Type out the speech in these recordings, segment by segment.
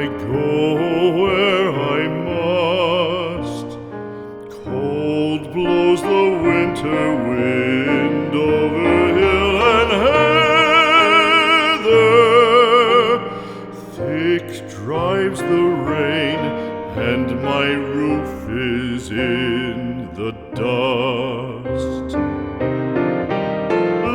go where I must. Cold blows the winter wind over hill and heather. Thick drives the rain, and my roof is in the dust.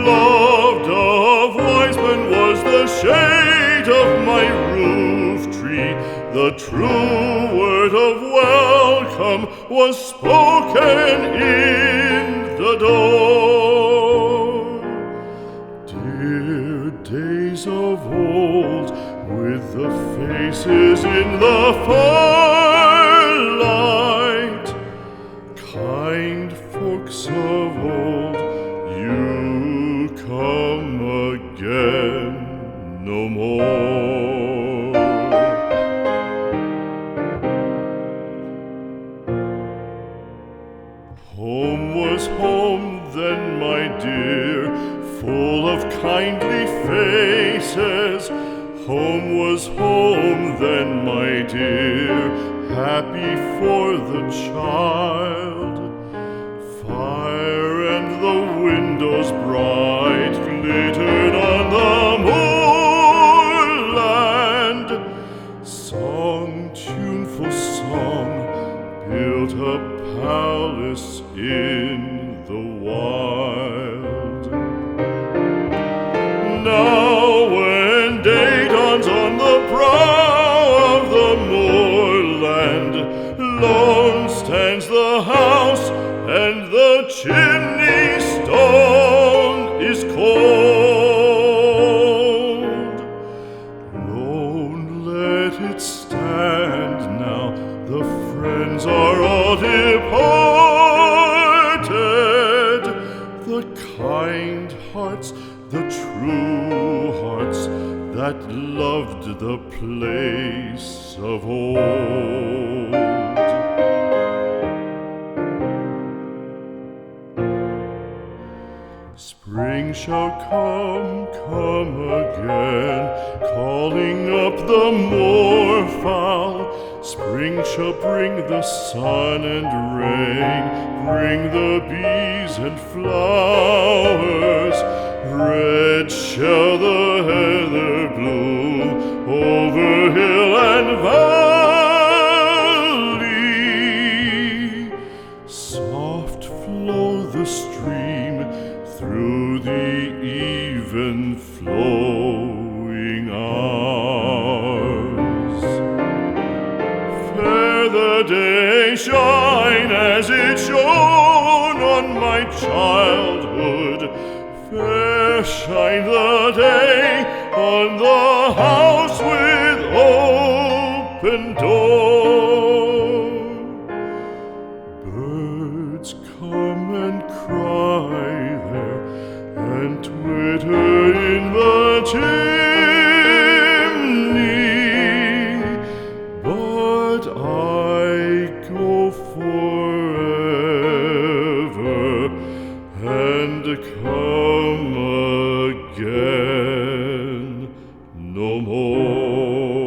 Loved of wise men was the shade of my roof tree. The true word of welcome was spoken in the door. Dear days of old, with the faces in the firelight, kind folks of old, you come again no more. Home was home then, my dear, full of kindly faces. Home was home then, my dear, happy for the child. Fire and the windows bright glittered on the moorland. Song, tuneful song, built a palace in the wild. Now when day dawns on the brow of the moorland, lone stands the house, and the chimney stone is cold. Lone let it stand now, the friends are all departed. The kind hearts, the true hearts, that loved the place of old. Spring shall come again, calling up the moorfowl. Spring shall bring the sun and rain, bring the bees and flowers. Red shall the heather bloom over hill and valley. Soft flow the stream through the even flowing hours. Fair the day shine as it shone on my childhood. Fair shine the day on the house with open door. Birds come and cry there, and twitter in the chimney, but I go forever and come again no more.